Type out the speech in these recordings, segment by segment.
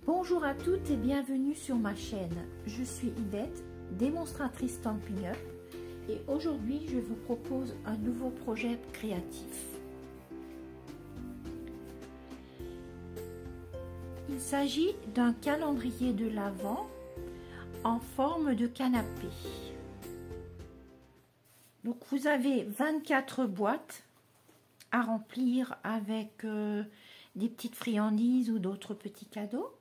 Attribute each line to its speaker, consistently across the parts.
Speaker 1: Bonjour à toutes et bienvenue sur ma chaîne. Je suis Yvette, démonstratrice Stampin' Up, et aujourd'hui je vous propose un nouveau projet créatif. Il s'agit d'un calendrier de l'Avent en forme de canapé. Donc vous avez 24 boîtes à remplir avec des petites friandises ou d'autres petits cadeaux.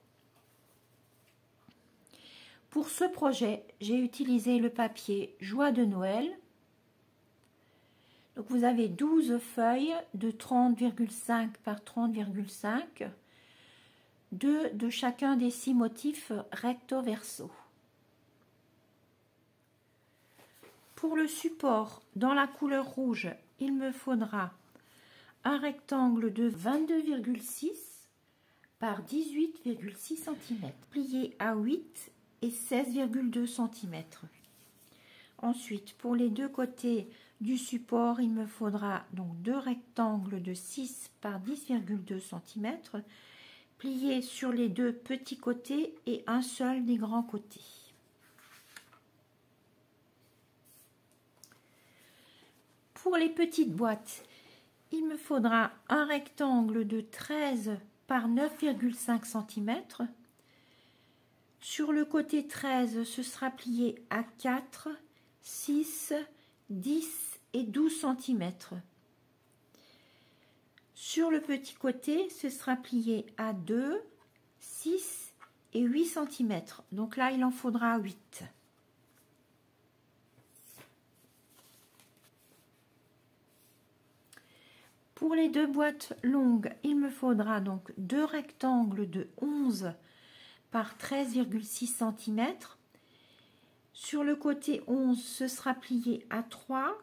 Speaker 1: Pour ce projet, j'ai utilisé le papier Joie de Noël. Donc vous avez 12 feuilles de 30,5 par 30,5, 2 de chacun des 6 motifs recto verso. Pour le support, dans la couleur rouge, il me faudra un rectangle de 22,6 par 18,6 cm, plié à 8 et 16,2 cm. Ensuite, pour les deux côtés du support, il me faudra donc deux rectangles de 6 par 10,2 cm, pliés sur les deux petits côtés et un seul des grands côtés. Pour les petites boîtes, il me faudra un rectangle de 13 par 9,5 cm. Sur le côté 13, ce sera plié à 4, 6, 10 et 12 cm. Sur le petit côté, ce sera plié à 2, 6 et 8 cm. Donc là, il en faudra 8. Pour les deux boîtes longues, il me faudra donc deux rectangles de 11 par 13,6 cm. Sur le côté 11, ce sera plié à 3,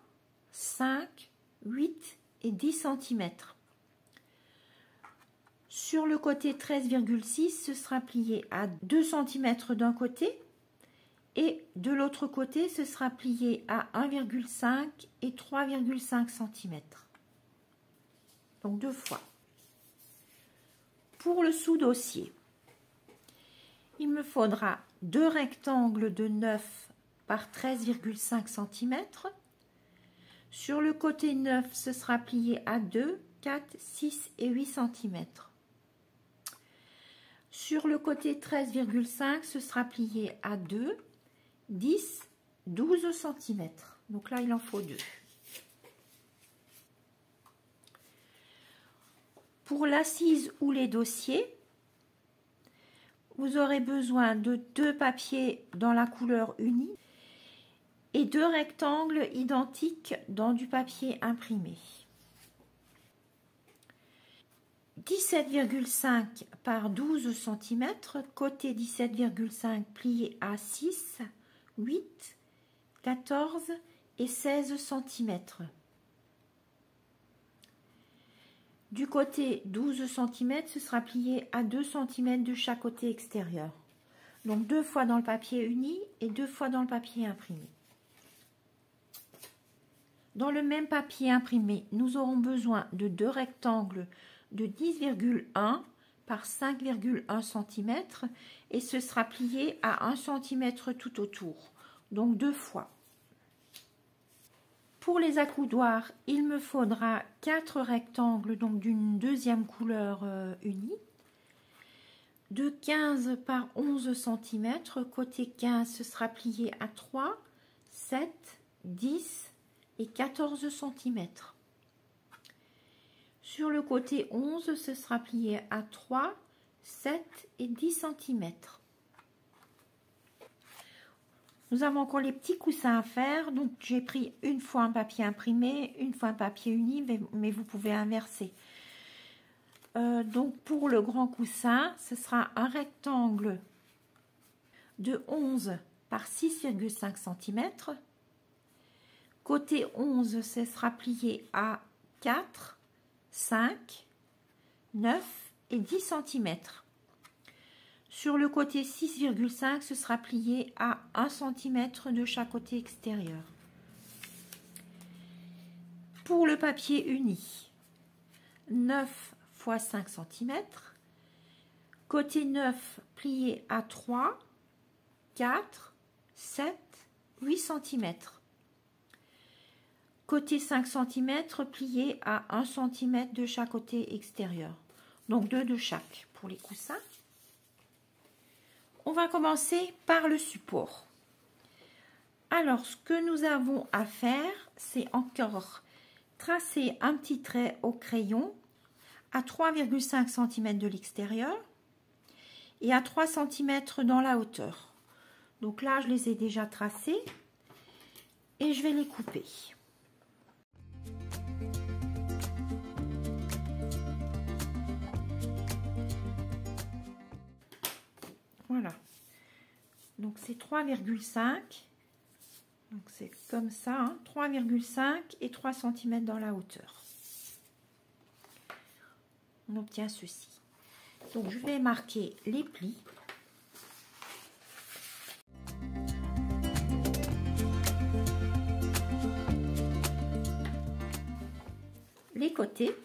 Speaker 1: 5, 8 et 10 cm. Sur le côté 13,6, ce sera plié à 2 cm d'un côté et de l'autre côté, ce sera plié à 1,5 et 3,5 cm. Donc deux fois. Pour le sous-dossier, il me faudra deux rectangles de 9 par 13,5 cm. Sur le côté 9, ce sera plié à 2, 4, 6 et 8 cm. Sur le côté 13,5, ce sera plié à 2, 10, 12 cm. Donc là, il en faut 2. Pour l'assise ou les dossiers, vous aurez besoin de deux papiers dans la couleur unie et deux rectangles identiques dans du papier imprimé. 17,5 par 12 cm, côté 17,5 plié à 6, 8, 14 et 16 cm. Du côté 12 cm, ce sera plié à 2 cm de chaque côté extérieur. Donc deux fois dans le papier uni et deux fois dans le papier imprimé. Dans le même papier imprimé, nous aurons besoin de deux rectangles de 10,1 par 5,1 cm et ce sera plié à 1 cm tout autour. Donc deux fois. Pour les accoudoirs, il me faudra 4 rectangles donc d'une deuxième couleur unie, de 15 par 11 cm, côté 15 ce sera plié à 3, 7, 10 et 14 cm. Sur le côté 11, ce sera plié à 3, 7 et 10 cm. Nous avons encore les petits coussins à faire, donc j'ai pris une fois un papier imprimé, une fois un papier uni, mais vous pouvez inverser. Donc pour le grand coussin, ce sera un rectangle de 11 par 6,5 cm. Côté 11, ce sera plié à 4, 5, 9 et 10 cm. Sur le côté 6,5, ce sera plié à 1 cm de chaque côté extérieur. Pour le papier uni, 9 x 5 cm. Côté 9, plié à 3, 4, 7, 8 cm. Côté 5 cm, plié à 1 cm de chaque côté extérieur. Donc 2 de chaque pour les coussins. On va commencer par le support. Alors, ce que nous avons à faire, c'est encore tracer un petit trait au crayon à 3,5 cm de l'extérieur et à 3 cm dans la hauteur. Donc là, je les ai déjà tracés et je vais les couper. Voilà. Donc c'est 3,5. Donc c'est comme ça, hein, 3,5 et 3 cm dans la hauteur. On obtient ceci. Donc je vais marquer les plis. Les côtés.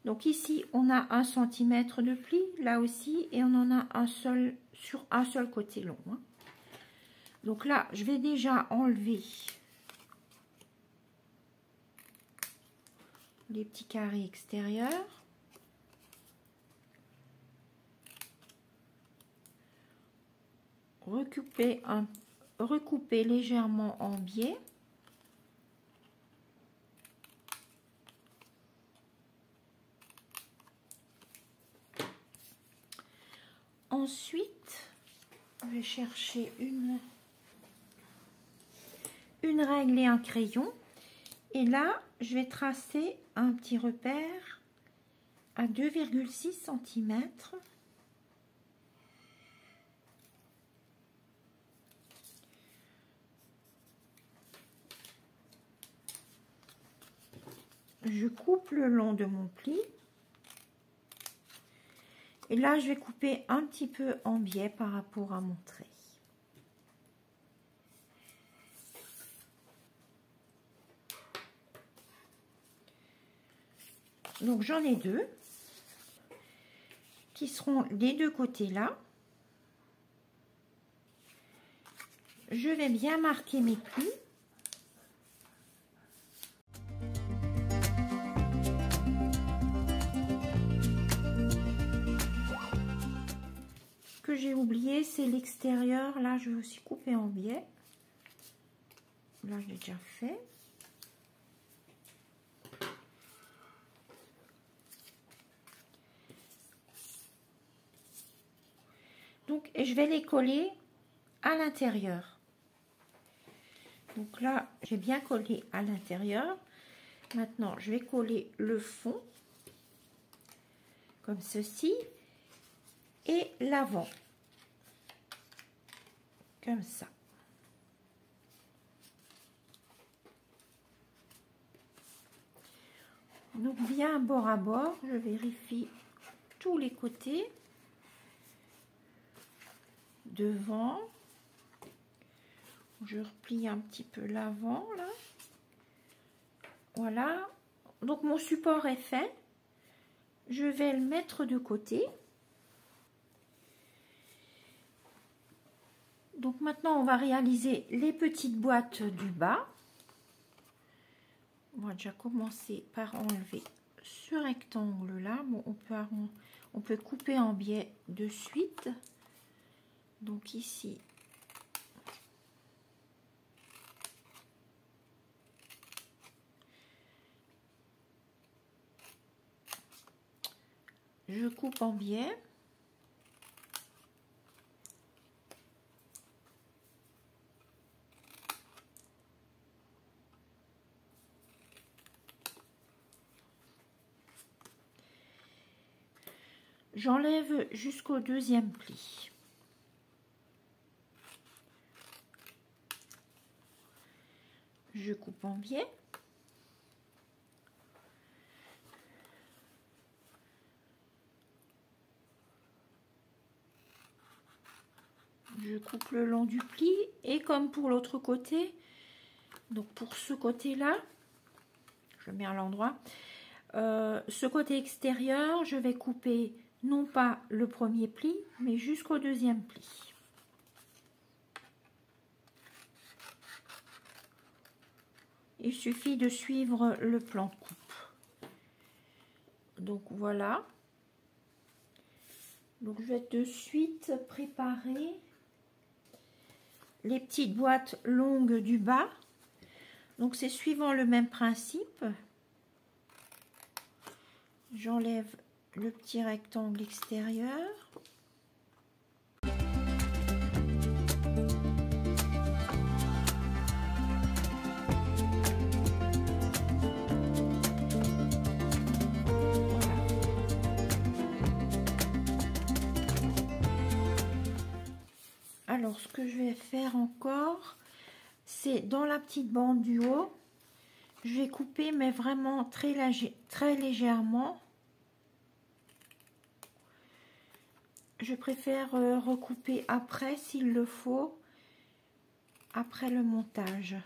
Speaker 1: Donc ici on a 1 cm de pli, là aussi, et on en a un seul sur un seul côté long. Hein. Donc là, je vais déjà enlever les petits carrés extérieurs. Recouper légèrement en biais. Ensuite, je vais chercher une règle et un crayon. Et là, je vais tracer un petit repère à 2,6 cm. Je coupe le long de mon pli. Et là, je vais couper un petit peu en biais par rapport à mon trait. Donc j'en ai deux qui seront les deux côtés là. Je vais bien marquer mes plis. Ce que j'ai oublié, c'est l'extérieur. Là, je vais aussi couper en biais. Là, je l'ai déjà fait. Donc, et je vais les coller à l'intérieur. Donc là, j'ai bien collé à l'intérieur. Maintenant, je vais coller le fond, comme ceci, et l'avant, comme ça. Donc, bien bord à bord, je vérifie tous les côtés. Devant, je replie un petit peu l'avant là. Voilà, donc mon support est fait. Je vais le mettre de côté. Donc maintenant on va réaliser les petites boîtes du bas. On va déjà commencer par enlever ce rectangle là. Bon, on peut couper en biais de suite. Donc ici, je coupe en biais. J'enlève jusqu'au deuxième pli. Je coupe en biais. Je coupe le long du pli et comme pour l'autre côté, donc pour ce côté-là, je le mets à l'endroit, ce côté extérieur, je vais couper non pas le premier pli, mais jusqu'au deuxième pli. Il suffit de suivre le plan de coupe. Donc voilà. Donc je vais de suite préparer les petites boîtes longues du bas. Donc c'est suivant le même principe. J'enlève le petit rectangle extérieur. Alors ce que je vais faire encore, c'est dans la petite bande du haut, je vais couper mais vraiment très légèrement. Je préfère recouper après s'il le faut, après le montage.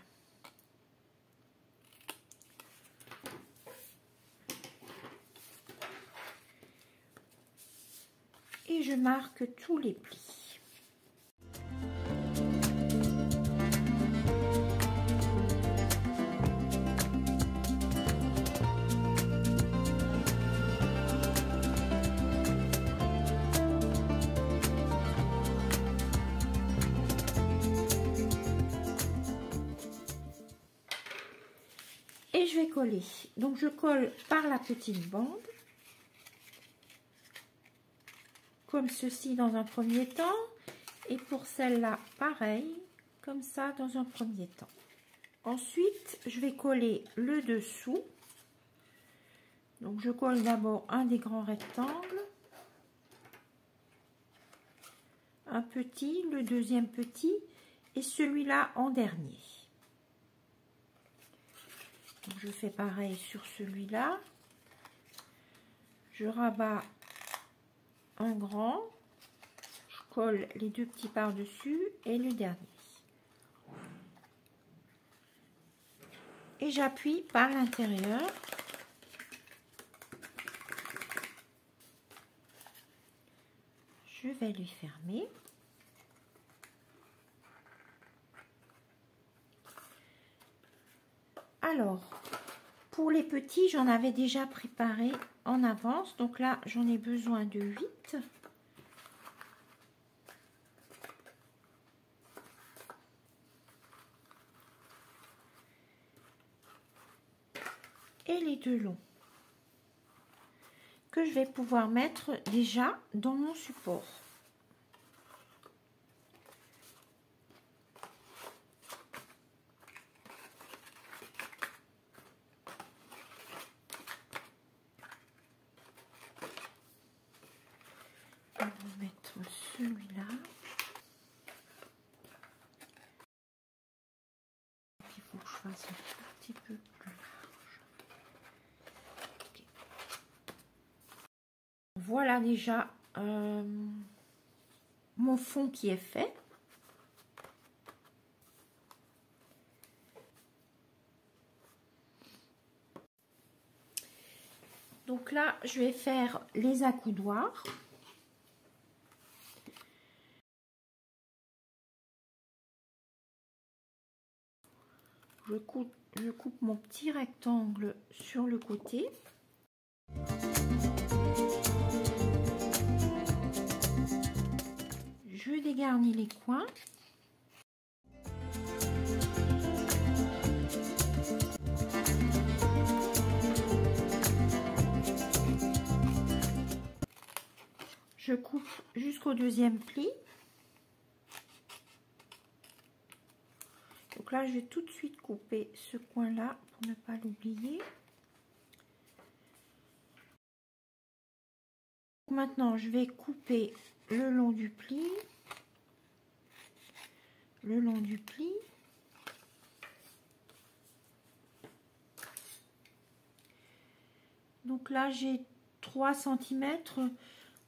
Speaker 1: Et je marque tous les plis. Et je vais coller. Donc je colle par la petite bande. Comme ceci dans un premier temps. Et pour celle-là, pareil. Comme ça dans un premier temps. Ensuite, je vais coller le dessous. Donc je colle d'abord un des grands rectangles. Un petit, le deuxième petit. Et celui-là en dernier. Donc je fais pareil sur celui-là. Je rabats un grand. Je colle les deux petits par-dessus et le dernier. Et j'appuie par l'intérieur. Je vais lui fermer. Alors, pour les petits, j'en avais déjà préparé en avance. Donc là, j'en ai besoin de 8. Et les deux longs. Que je vais pouvoir mettre déjà dans mon support. On va mettre celui-là. Il faut que je fasse un tout petit peu plus large. Okay. Voilà déjà mon fond qui est fait. Donc là, je vais faire les accoudoirs. Je coupe mon petit rectangle sur le côté. Je dégarnis les coins. Je coupe jusqu'au deuxième pli. Donc là, je vais tout de suite couper ce coin-là pour ne pas l'oublier. Maintenant, je vais couper le long du pli. Le long du pli. Donc là, j'ai 3 cm.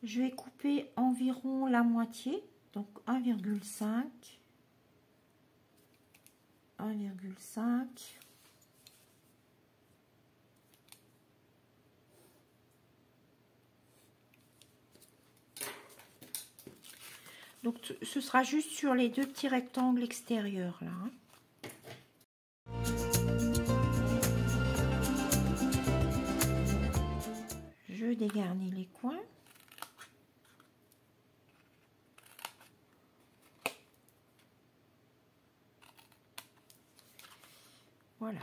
Speaker 1: Je vais couper environ la moitié. Donc 1,5. 1,5. Donc ce sera juste sur les deux petits rectangles extérieurs là. Hein. Je dégarnis les coins. Voilà.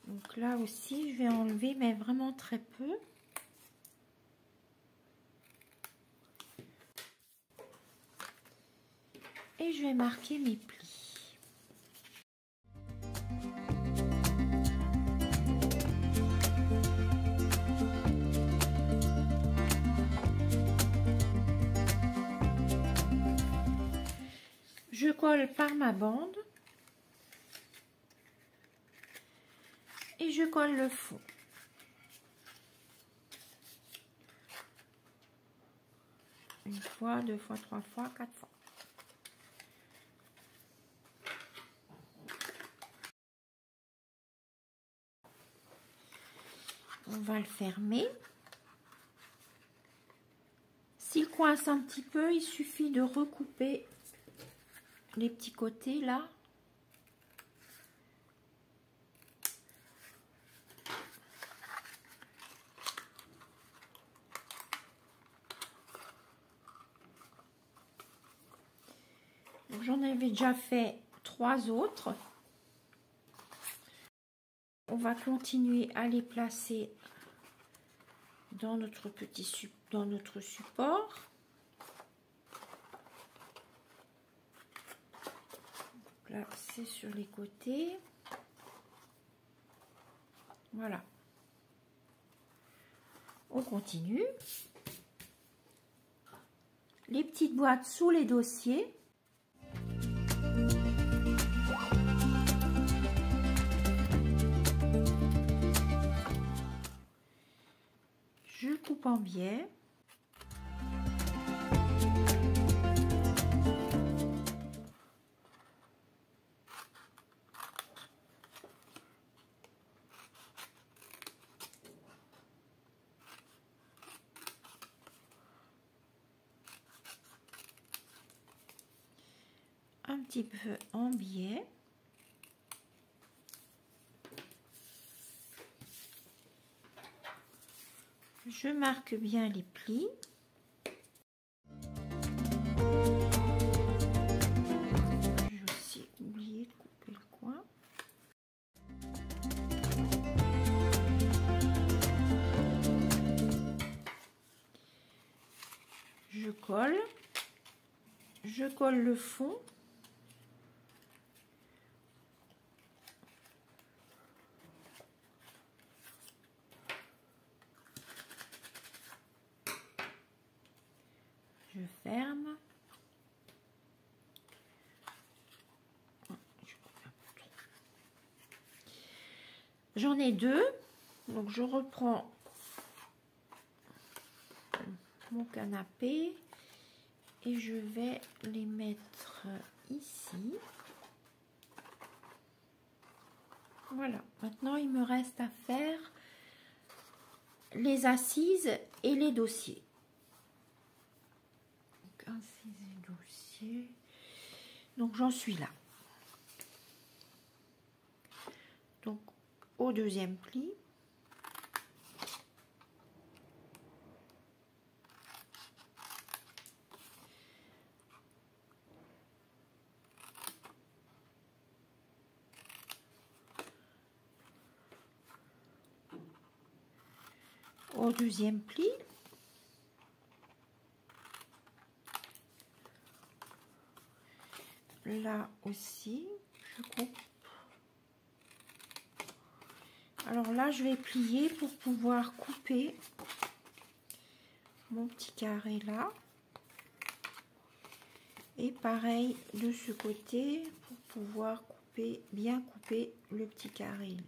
Speaker 1: Donc là aussi, je vais enlever, mais vraiment très peu. Et je vais marquer mes plis. Je colle par ma bande. Et je colle le fond. Une fois, deux fois, trois fois, quatre fois. On va le fermer. S'il coince un petit peu, il suffit de recouper les petits côtés là. J'en avais déjà fait 3 autres. On va continuer à les placer dans notre support. Donc là, c'est sur les côtés. Voilà. On continue. Les petites boîtes sous les dossiers. Je coupe en biais. Un petit peu en biais. Je marque bien les plis. J'ai aussi oublié de couper le coin. Je colle le fond. Je ferme. J'en ai 2, donc je reprends mon canapé et je vais les mettre ici. Voilà, maintenant il me reste à faire les assises et les dossiers. Donc, assises et dossiers. Donc j'en suis là. Donc au deuxième pli. Au deuxième pli. Là aussi, je coupe. Alors là, je vais plier pour pouvoir couper mon petit carré là. Et pareil de ce côté pour pouvoir couper, bien couper le petit carré là.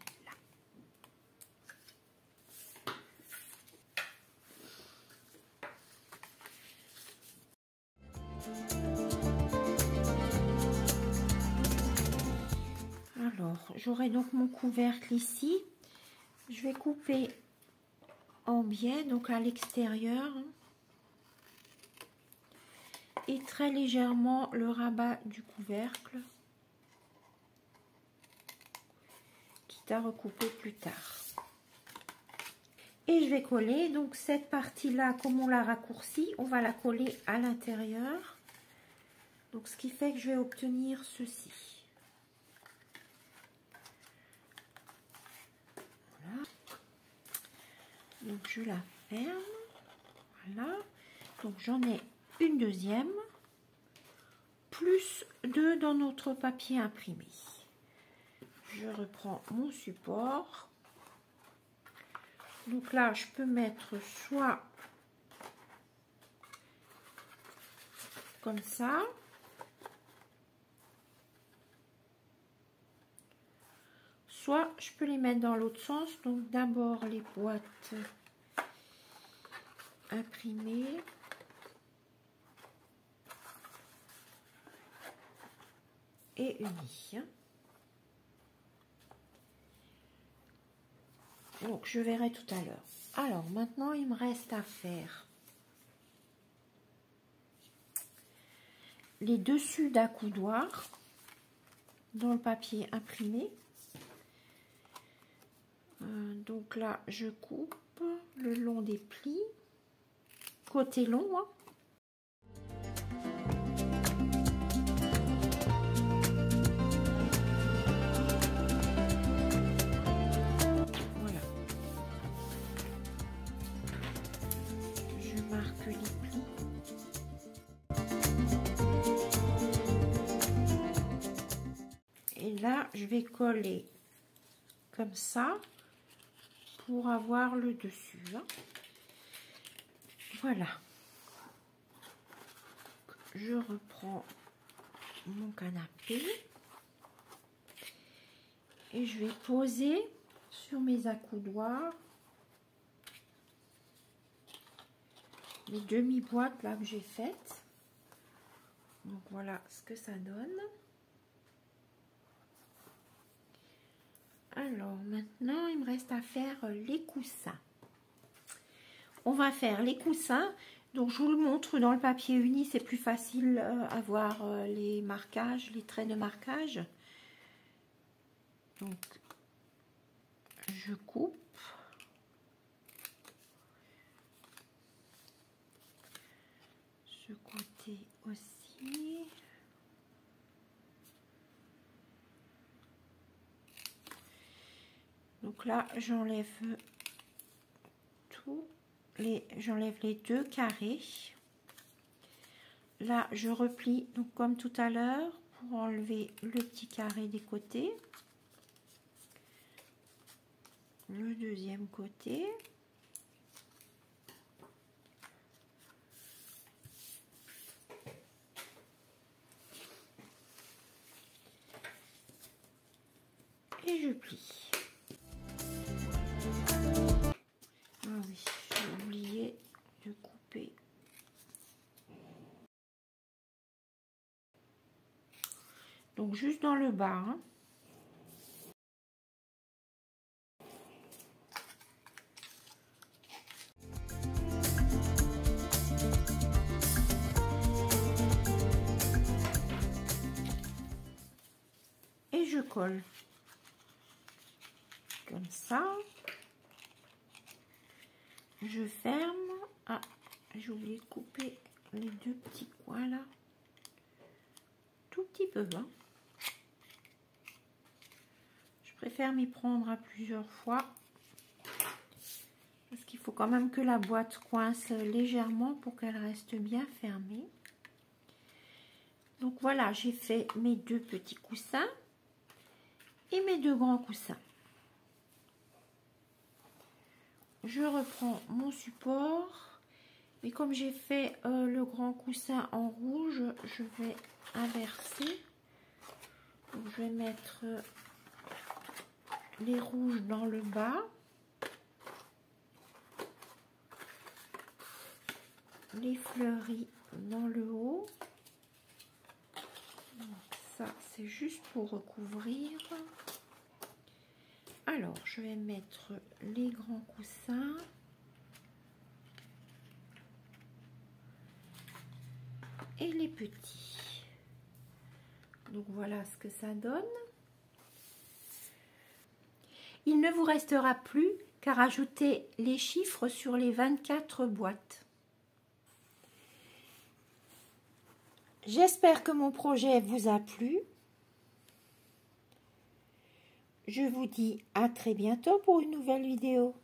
Speaker 1: Alors, j'aurai donc mon couvercle ici. Je vais couper en biais, donc à l'extérieur, et très légèrement le rabat du couvercle, quitte à recouper plus tard. Et je vais coller, donc cette partie-là, comme on l'a raccourci, on va la coller à l'intérieur. Donc ce qui fait que je vais obtenir ceci. Voilà. Donc je la ferme. Voilà. Donc j'en ai une deuxième, plus 2 dans notre papier imprimé. Je reprends mon support. Donc là, je peux mettre soit comme ça, soit je peux les mettre dans l'autre sens. Donc d'abord les boîtes imprimées. Et unies. Donc je verrai tout à l'heure. Alors maintenant il me reste à faire les dessus d'accoudoir dans le papier imprimé. Donc là je coupe le long des plis, côté long, hein. Là, je vais coller comme ça pour avoir le dessus. Hein. Voilà. Je reprends mon canapé et je vais poser sur mes accoudoirs les demi-boîtes là que j'ai faites. Donc voilà ce que ça donne. Alors maintenant, il me reste à faire les coussins. On va faire les coussins. Donc je vous le montre dans le papier uni, c'est plus facile à voir les marquages, les traits de marquage. Donc je coupe. Ce côté aussi. Donc là, j'enlève j'enlève les 2 carrés. Là, je replie, donc comme tout à l'heure, pour enlever le petit carré des côtés. Le deuxième côté. Et je plie. Ah oui, j'ai oublié de couper. Donc juste dans le bas. Hein. Et je colle. Comme ça. Je ferme. Ah, j'ai oublié de couper les 2 petits coins là. Tout petit peu bas. Je préfère m'y prendre à plusieurs fois. Parce qu'il faut quand même que la boîte coince légèrement pour qu'elle reste bien fermée. Donc voilà, j'ai fait mes 2 petits coussins et mes 2 grands coussins. Je reprends mon support, mais comme j'ai fait le grand coussin en rouge, je vais inverser. Donc, je vais mettre les rouges dans le bas, les fleuris dans le haut. Donc ça, c'est juste pour recouvrir. Alors, je vais mettre les grands coussins. et les petits. Donc voilà ce que ça donne. Il ne vous restera plus qu'à rajouter les chiffres sur les 24 boîtes. J'espère que mon projet vous a plu. Je vous dis à très bientôt pour une nouvelle vidéo.